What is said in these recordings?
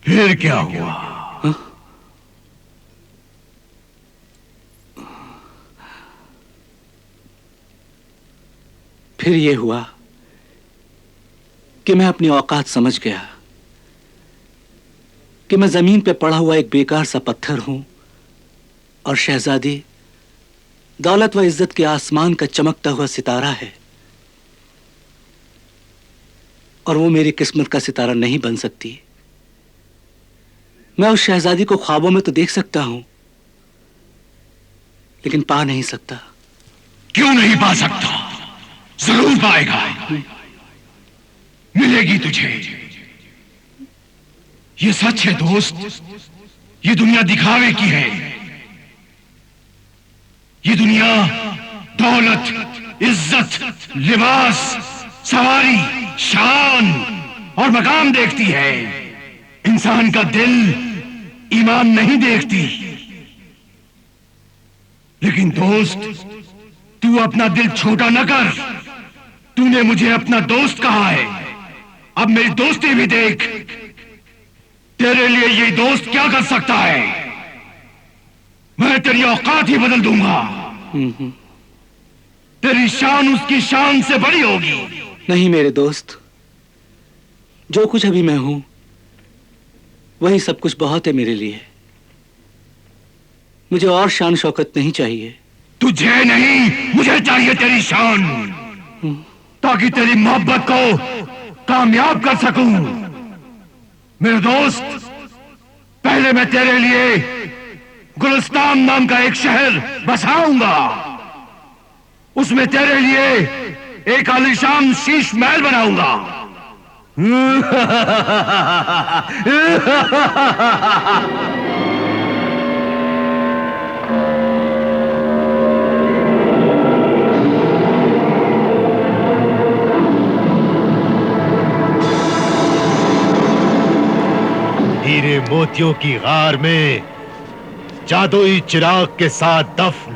फिर क्या हुआ? फिर ये हुआ कि मैं अपनी औकात समझ गया कि मैं जमीन पे पड़ा हुआ एक बेकार सा पत्थर हूं और शहजादी दौलत व इज्जत के आसमान का चमकता हुआ सितारा है, और वो मेरी किस्मत का सितारा नहीं बन सकती। मैं उस शहजादी को ख्वाबों में तो देख सकता हूं, लेकिन पा नहीं सकता। क्यों नहीं पा सकता? जरूर पाएगा, मिलेगी तुझे। ये सच है दोस्त, ये दुनिया दिखावे की है। ये दुनिया दौलत, इज्जत, लिबास, सवारी, शान और मकाम देखती है। इंसान का दिल ईमान नहीं देखती। लेकिन दोस्त, तू अपना दिल छोटा न कर। तूने मुझे अपना दोस्त कहा है, अब मेरी दोस्ती भी देख। तेरे लिए ये दोस्त क्या कर सकता है? मैं तेरी औकात ही बदल दूंगा। तेरी शान उसकी शान से बड़ी होगी। नहीं मेरे दोस्त, जो कुछ अभी मैं हूं वही सब कुछ बहुत है मेरे लिए। मुझे और शान शौकत नहीं चाहिए। तुझे नहीं, मुझे चाहिए तेरी शान, ताकि तेरी मोहब्बत को कामयाब कर सकूं। मेरे दोस्त, पहले मैं तेरे लिए गुलिस्तान नाम का एक शहर बसाऊंगा। उसमें तेरे लिए एक आलीशान शीश महल बनाऊंगा। हीरे मोतियों की गार में जादुई चिराग के साथ दफन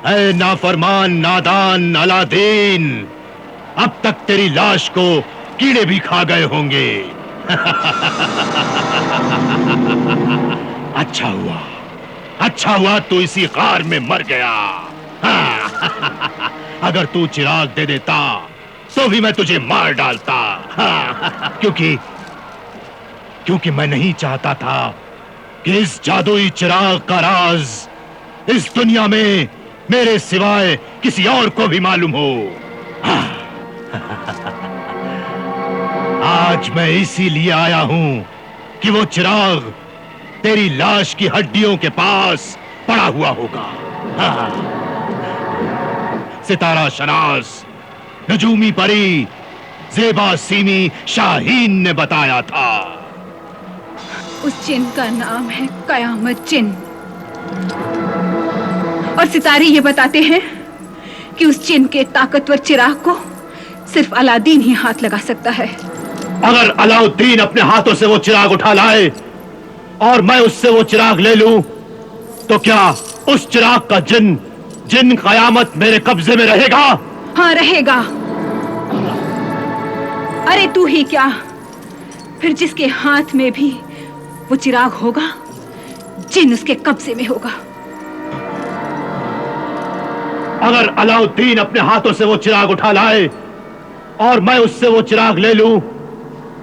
ऐ नाफरमान नादान अलादीन, अब तक तेरी लाश को कीड़े भी खा गए होंगे। अच्छा हुआ तू इसी गार में मर गया। अगर तू चिराग दे देता तो भी मैं तुझे मार डालता। क्योंकि मैं नहीं चाहता था कि इस जादुई चिराग का राज इस दुनिया में मेरे सिवाय किसी और को भी मालूम हो। आज मैं इसीलिए आया हूं कि वो चिराग तेरी लाश की हड्डियों के पास पड़ा हुआ होगा। सितारा शनास, नजूमी परी, ज़ेबा सीमी शाहीन ने बताया था। उस जिन का नाम है कयामत जिन, और सितारे ये बताते हैं कि उस जिन के ताकतवर चिराग को सिर्फ अलादीन ही हाथ लगा सकता है। अगर अलाउद्दीन अपने हाथों से वो चिराग उठा लाए और मैं उससे वो चिराग ले लूं, तो क्या उस चिराग का जिन कयामत मेरे कब्जे में रहेगा? हाँ रहेगा। अरे तू ही क्या, फिर जिसके हाथ में भी वो चिराग होगा, जिन उसके कब्जे में होगा। अगर अलाउद्दीन अपने हाथों से वो चिराग उठा लाए और मैं उससे वो चिराग ले लूं,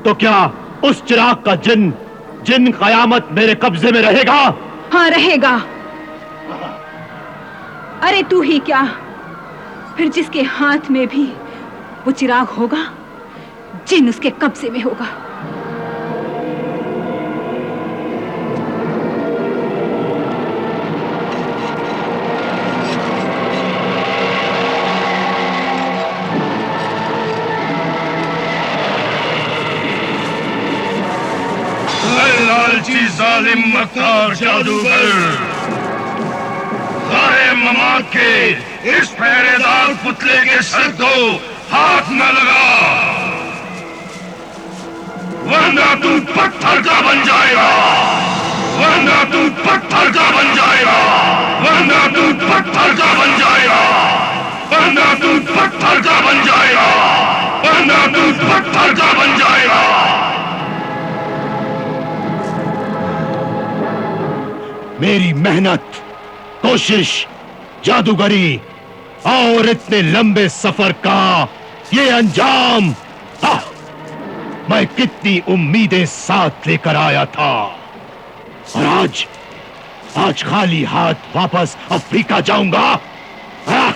तो क्या उस चिराग का जिन कयामत मेरे कब्जे में रहेगा? हाँ रहेगा। अरे तू ही क्या, फिर जिसके हाथ में भी वो चिराग होगा, जिन उसके कब्जे में होगा। लालची जालिम मक्कार जादूगर, गाहे ममात के इस पहरेदार पुतले के सर को हाथ न लगा, वरना तू पत्थर का बन जाएगा। वरना तू पत्थर का बन जाएगा। वरना तू पत्थर का बन जाएगा। वरना तू पत्थर का बन जाएगा। वरना तू पत्थर का बन जाएगा। मेरी मेहनत, कोशिश, जादूगरी और इतने लंबे सफर का ये अंजाम, मैं कितनी उम्मीदें साथ लेकर आया था, और आज खाली हाथ वापस अफ्रीका जाऊंगा। हाँ?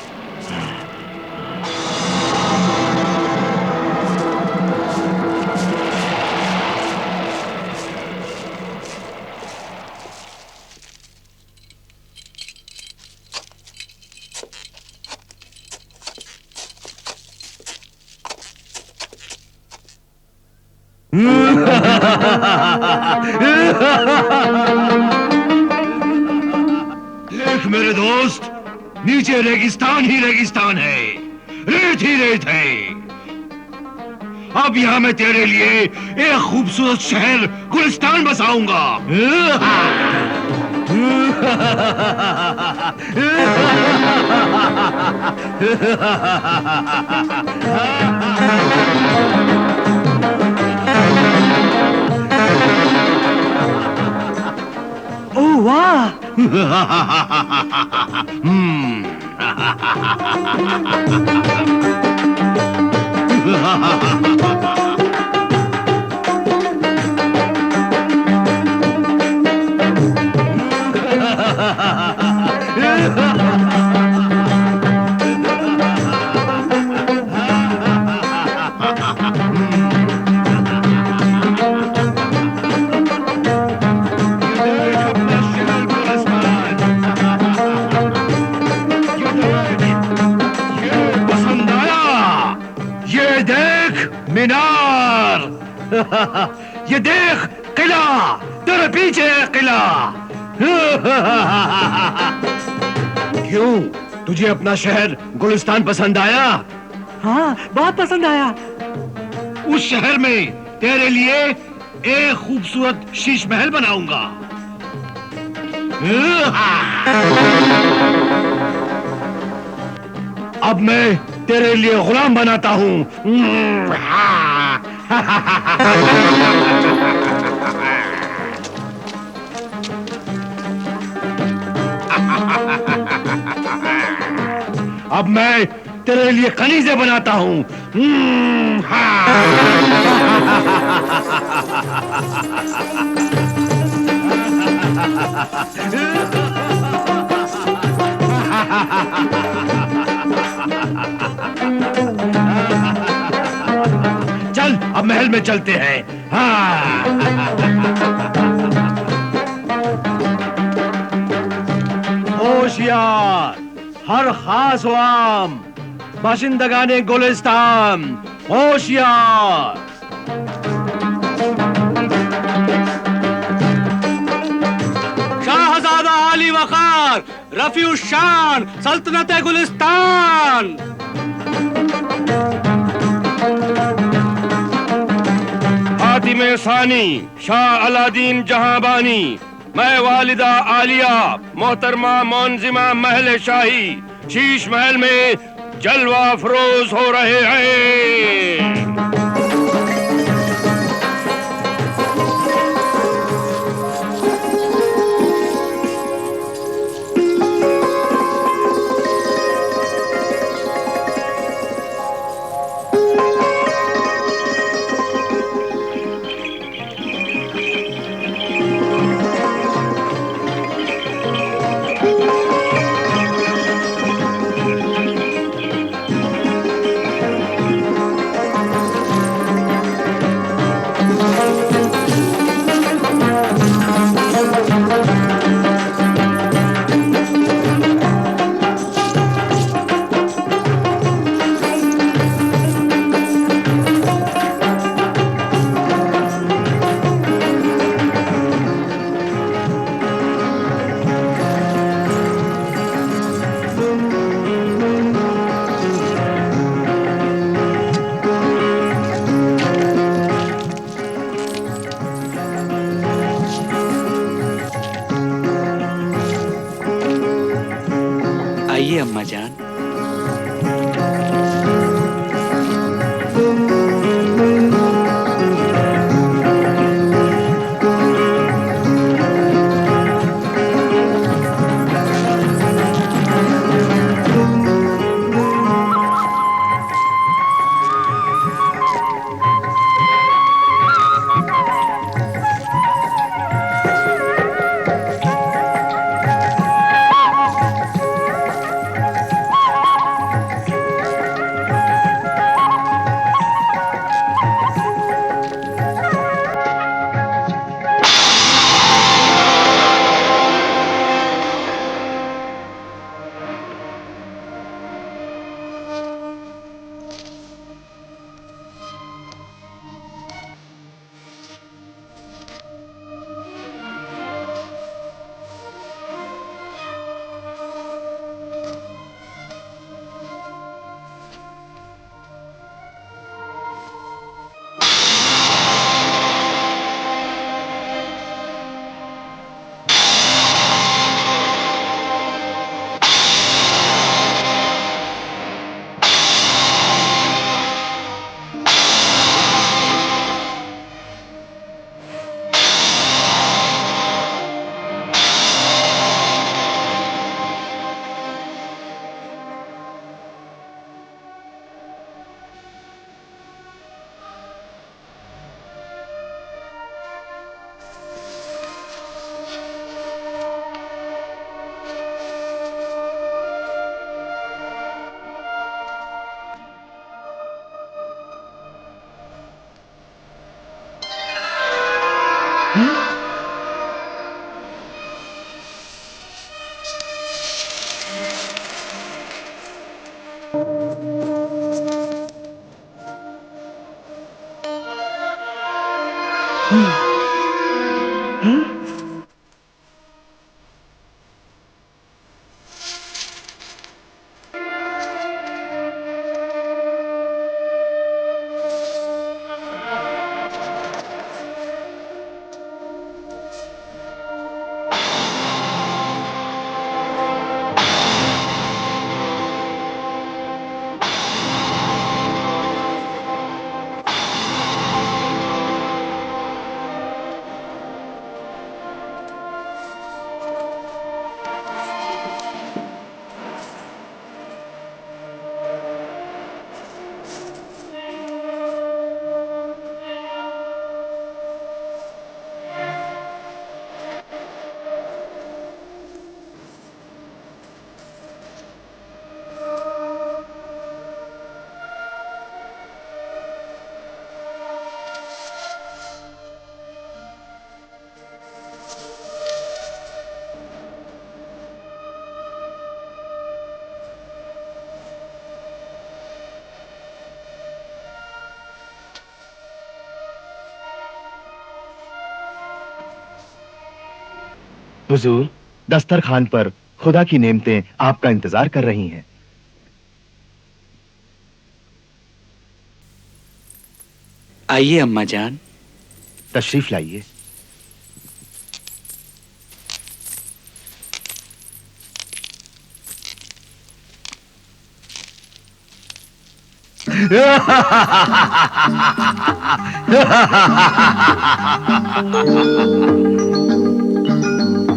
देख मेरे दोस्त, नीचे रेगिस्तान ही रेगिस्तान है, रेत ही रेत है। अब यहां मैं तेरे लिए एक खूबसूरत शहर गुलिस्तान बसाऊंगा। ओह वाह! मीनार, ये देख किला, तेरे पीछे है किला। क्यों, तुझे अपना शहर गुलिस्तान पसंद आया? हाँ, बहुत पसंद आया। उस शहर में तेरे लिए एक खूबसूरत शीश महल बनाऊंगा। अब मैं तेरे लिए गुलाम बनाता हूं। अब मैं तेरे लिए कनीज़े बनाता हूं। चल, अब महल में चलते हैं। होशियार, हर खास वाम, बाशिंदगाने गुलिस्तान, होशियार। शाहजादा आली वकार, रफी शान, सल्तनत गुलिस्तान। हातिमे सानी, शाह अलादीन जहांबानी, मैं वालिदा आलिया, मोहतरमा मोनजिमा महल शाही, शीश महल में जलवा फरोज हो रहे हैं। आइए अम्मा जान। हुजूर, दस्तरखान पर खुदा की नेमतें आपका इंतजार कर रही हैं। आइए अम्मा जान। तशरीफ लाइए।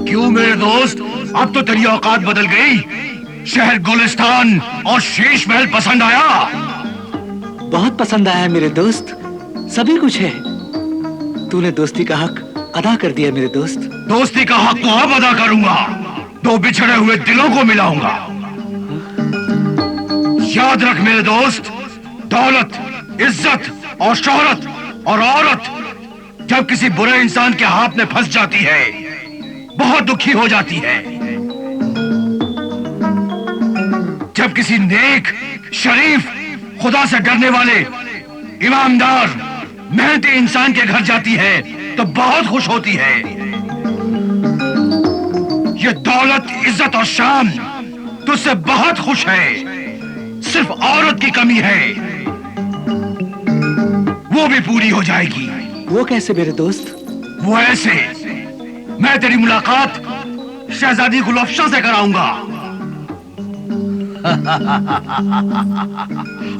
क्यों मेरे दोस्त, अब तो तेरी औकात बदल गई। शहर गुलिस्तान और शीश महल पसंद आया? बहुत पसंद आया मेरे दोस्त, सभी कुछ है। तूने दोस्ती का हक अदा कर दिया मेरे दोस्त। दोस्ती का हक तो अब अदा करूंगा, दो बिछड़े हुए दिलों को मिलाऊंगा। याद रख मेरे दोस्त, दौलत, इज्जत और शोहरत और औरत जब किसी बुरे इंसान के हाथ में फंस जाती है, बहुत दुखी हो जाती है। जब किसी नेक, शरीफ, खुदा से डरने वाले, ईमानदार, मेहनती इंसान के घर जाती है तो बहुत खुश होती है। ये दौलत, इज्जत और शान तुझसे बहुत खुश है, सिर्फ औरत की कमी है, वो भी पूरी हो जाएगी। वो कैसे मेरे दोस्त? वो ऐसे, मैं तेरी मुलाकात शहजादी गुलफ्शा से कराऊंगा।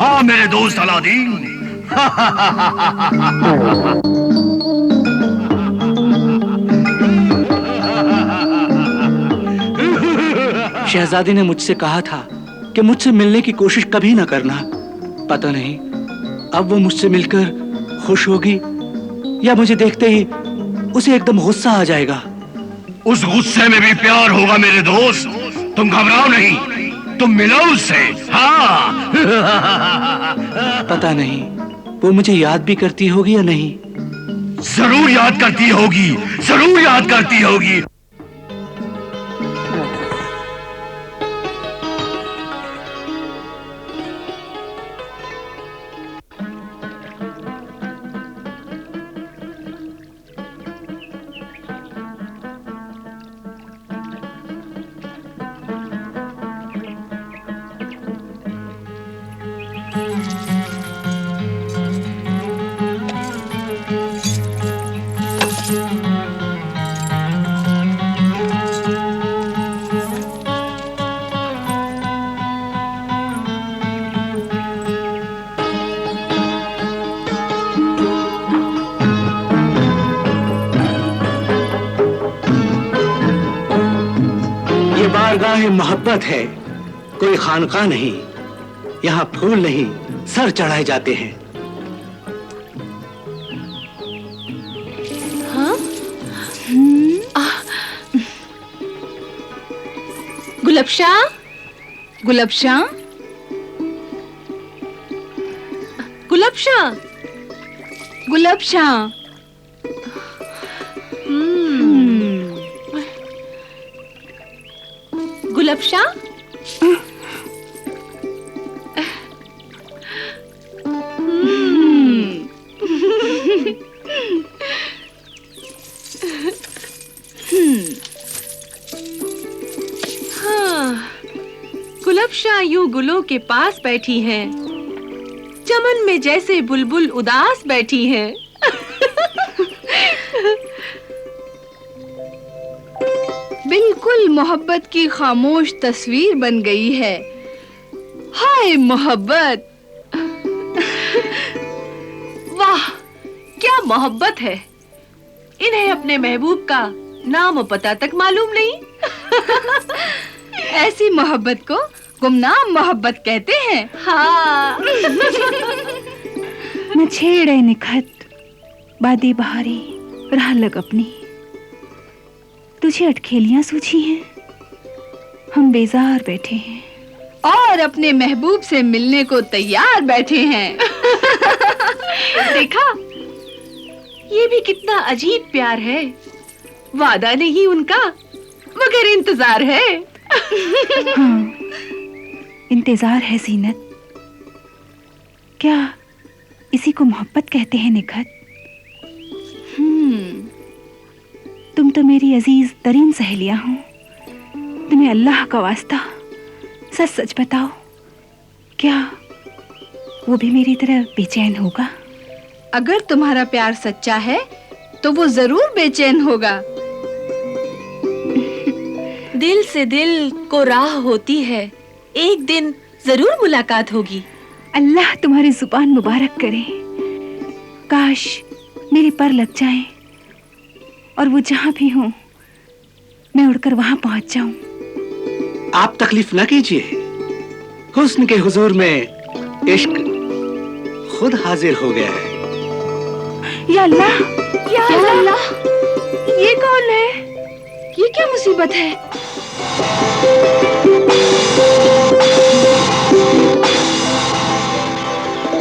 हाँ मेरे दोस्त अलादीन। शहजादी ने मुझसे कहा था कि मुझसे मिलने की कोशिश कभी ना करना। पता नहीं अब वो मुझसे मिलकर खुश होगी या मुझे देखते ही उसे एकदम गुस्सा आ जाएगा। उस गुस्से में भी प्यार होगा मेरे दोस्त, तुम घबराओ नहीं, तुम मिलो उससे। हाँ। पता नहीं वो मुझे याद भी करती होगी या नहीं। जरूर याद करती होगी, जरूर याद करती होगी। बारगाह मोहब्बत है, कोई खानका नहीं। यहाँ फूल नहीं, सर चढ़ाए जाते हैं। हाँ? गुलबशा, गुलबशा, गुलबशा, गुलबशा। गुलबशा, रूपशा यूं गुलों के पास बैठी हैं, चमन में जैसे बुलबुल उदास बैठी हैं। बिल्कुल मोहब्बत की खामोश तस्वीर बन गई है। हाय मोहब्बत! वाह, क्या मोहब्बत है। इन्हें अपने महबूब का नाम और पता तक मालूम नहीं। ऐसी मोहब्बत को गुमनाम मोहब्बत कहते हैं। हाँ। न छेड़े निखत बादे बहारी राह लग अपनी, तुझे अटखेलियां सूझी हैं, हम बेजार बैठे हैं और अपने महबूब से मिलने को तैयार बैठे हैं। देखा, ये भी कितना अजीब प्यार है। वादा नहीं उनका, मगर इंतजार है। हाँ, इंतजार है जीनत। क्या इसी को मोहब्बत कहते हैं निखत? तुम तो मेरी अजीज तरीन सहेलियां हो। तुम्हें अल्लाह का वास्ता सच सच बताओ, क्या वो भी मेरी तरह बेचैन होगा? अगर तुम्हारा प्यार सच्चा है तो वो जरूर बेचैन होगा। दिल से दिल को राह होती है, एक दिन जरूर मुलाकात होगी। अल्लाह तुम्हारी जुबान मुबारक करे। काश मेरे पर लग जाएं और वो जहां भी हो मैं उड़कर वहां पहुंच जाऊं। आप तकलीफ न कीजिए, हुस्न के हुजूर में इश्क खुद हाजिर हो गया है। या अल्लाह, या अल्लाह! ये कौन है? ये क्या मुसीबत है?